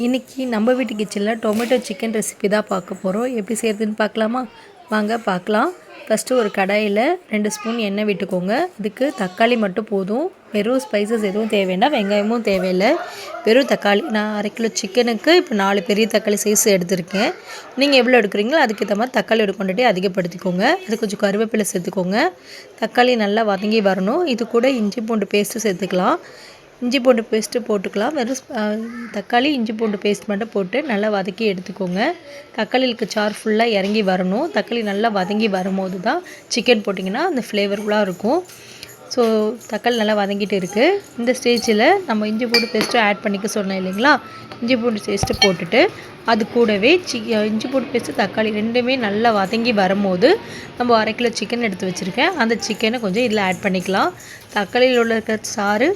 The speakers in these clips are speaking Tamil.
இன்றைக்கி நம்ம வீட்டு கிச்சனில் டொமேட்டோ சிக்கன் ரெசிபி தான் பார்க்க போகிறோம். எப்படி செய்கிறதுன்னு பார்க்கலாமா? வாங்க பார்க்கலாம். ஃபஸ்ட்டு ஒரு கடாயில் 2 ஸ்பூன் எண்ணெய் விட்டுக்கோங்க. இதுக்கு தக்காளி மட்டும் போதும். வெறும் ஸ்பைசஸ் எதுவும் தேவைன்னா வெங்காயமும் தேவையில்லை. வெறும் தக்காளி. நான் 1/2 கிலோ சிக்கனுக்கு இப்போ 4 பெரிய தக்காளி சைஸ் எடுத்திருக்கேன். நீங்கள் எவ்வளோ எடுக்கிறீங்களோ அதுக்கேற்ற மாதிரி தக்காளியோட குவான்டிட்டி அதிகப்படுத்திக்கோங்க. அது கொஞ்சம் கருவேப்பிலை சேர்த்துக்கோங்க. தக்காளி நல்லா வதங்கி வரணும். இது கூட இஞ்சி பூண்டு பேஸ்ட்டு சேர்த்துக்கலாம். இஞ்சி பூண்டு பேஸ்ட்டு போட்டுக்கலாம். வெறும் தக்காளி இஞ்சி பூண்டு பேஸ்ட் மட்டும் போட்டு நல்லா வதக்கி எடுத்துக்கோங்க. தக்காளிக்கு சாறு ஃபுல்லாக இறங்கி வரணும். தக்காளி நல்லா வதங்கி வரும்போது தான் சிக்கன் போட்டிங்கன்னா அந்த ஃப்ளேவர்ஃபுல்லாக இருக்கும். ஸோ தக்காளி நல்லா வதங்கிட்டு இருக்குது. இந்த ஸ்டேஜில் நம்ம இஞ்சி பூண்டு பேஸ்ட்டு ஆட் பண்ணிக்க சொன்னோம் இல்லைங்களா? இஞ்சி பூண்டு பேஸ்ட்டு போட்டுட்டு அது கூடவே இஞ்சி பூண்டு பேஸ்ட்டு தக்காளி ரெண்டுமே நல்லா வதங்கி வரும்போது நம்ம 1/2 கிலோ சிக்கன் எடுத்து வச்சுருக்கேன். அந்த சிக்கனை கொஞ்சம் இதில் ஆட் பண்ணிக்கலாம். தக்காளியில் உள்ள இருக்கிற சாறு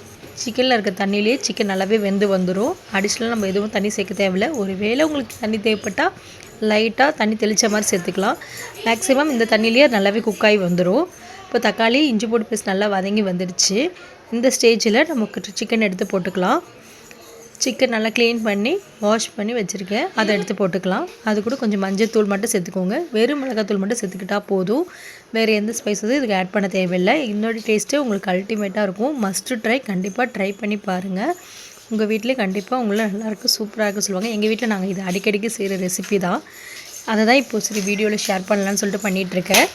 சிக்கனில் இருக்க தண்ணியிலே சிக்கன் நல்லாவே வெந்து வந்துடும். அடிஷ்னலாக நம்ம எதுவும் தண்ணி சேர்க்க தேவையில்லை. ஒரு வேளை உங்களுக்கு தண்ணி தேவைப்பட்டால் லைட்டாக தண்ணி தெளித்த மாதிரி சேர்த்துக்கலாம். மேக்ஸிமம் இந்த தண்ணியிலே நல்லாவே குக்காகி வந்துடும். இப்போ தக்காளி இஞ்சி பூண்டு பேஸ்ட் நல்லா வதங்கி வந்துடுச்சு. இந்த ஸ்டேஜில் நமக்கு சிக்கன் எடுத்து போட்டுக்கலாம். சிக்கன் நல்லா க்ளீன் பண்ணி வாஷ் பண்ணி வச்சுருக்கேன். அதை எடுத்து போட்டுக்கலாம். அது கூட கொஞ்சம் மஞ்சள் தூள் மட்டும் சேர்த்துக்கோங்க. வெறும் மிளகாத்தூள் மட்டும் சேர்த்துக்கிட்டால் போதும். வேறு எந்த ஸ்பைஸஸும் இதுக்கு ஆட் பண்ண தேவையில்லை. இதோட டேஸ்ட்டு உங்களுக்கு அல்டிமேட்டாக இருக்கும். Must try. கண்டிப்பாக ட்ரை பண்ணி பாருங்கள். உங்கள் வீட்டிலே கண்டிப்பாக உங்களை நல்லாயிருக்கும், சூப்பராக இருக்க சொல்லுவாங்க. எங்கள் வீட்டில் நாங்கள் இது அடிக்கடிக்கு செய்கிற ரெசிபி தான். அதை தான் இப்போது சரி வீடியோவில் ஷேர் பண்ணலான்னு சொல்லிட்டு பண்ணிகிட்ருக்கேன்.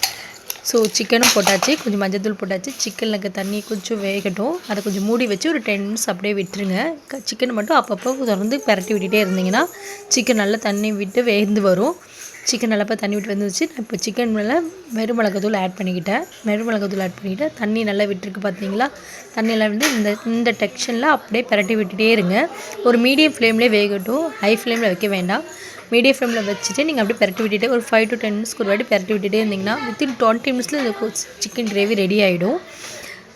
ஸோ சிக்கனும் போட்டாச்சு, கொஞ்சம் மஞ்சள் போட்டாச்சு. சிக்கனில் இருக்க தண்ணி கொஞ்சம் வேகட்டும். அதை கொஞ்சம் மூடி வச்சு ஒரு 10 மினிட்ஸ் அப்படியே விட்டுருங்க. சிக்கன் மட்டும் அப்பப்போ தொடர்ந்து பரட்டி விட்டுட்டே இருந்தீங்கன்னா சிக்கன் நல்லா தண்ணி விட்டு வெந்து வரும். சிக்கன் நல்லா தண்ணி விட்டு வந்துச்சு. நான் இப்போ சிக்கன் மேலே வெறும் மிளகாத்தூள் ஆட் பண்ணிக்கிட்டேன். தண்ணி நல்லா விட்டுருக்கு பார்த்தீங்களா? தண்ணியெல்லாம் வந்து இந்த டெக்ஷனில் அப்படியே பரட்டி விட்டுட்டே இருங்க. ஒரு மீடியம் ஃப்ளேம்லேயே வேகட்டும். ஹை ஃப்ளேமில் வைக்க வேண்டாம். மீடியம் ஃப்ளேமில் வச்சுட்டு நீங்கள் அப்படியே பரட்டி விட்டுட்டு ஒரு 5 to 10 மினிட்ஸ்க்கு ஒரு வாட்டி பரட்டி விட்டுட்டே இருந்தீங்கன்னா வித்தின் 20 மினிட்ஸில் இந்த சிக்கன் கிரேவி ரெடி ஆகிடும்.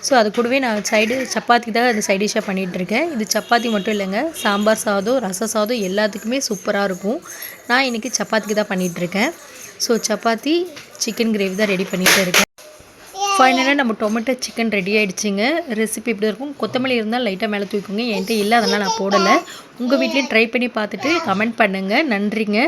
ஸோ அது கூடவே நான் சப்பாத்தி தான் அது சைட் டிஷ்ஷாக பண்ணிகிட்ருக்கேன். இது சப்பாத்தி மட்டும் இல்லைங்க, சாம்பார் சாதம், ரச சாதம் எல்லாத்துக்குமே சூப்பராக இருக்கும். நான் இன்றைக்கி சப்பாத்திக்கு தான் பண்ணிகிட்ருக்கேன். ஸோ சப்பாத்தி சிக்கன் கிரேவி தான் ரெடி பண்ணிகிட்டு இருக்கேன். ஃபைனலாக நம்ம டொமேட்டோ சிக்கன் ரெடி ஆகிடுச்சிங்க. ரெசிபி இப்படி இருக்கும். கொத்தமல்லி இருந்தால் லைட்டாக மேலே தூக்குங்க. என்கிட்ட இல்லை, அதனால் நான் போடலை. உங்கள் வீட்லேயும் ட்ரை பண்ணி பார்த்துட்டு கமெண்ட் பண்ணுங்கள். நன்றிங்க.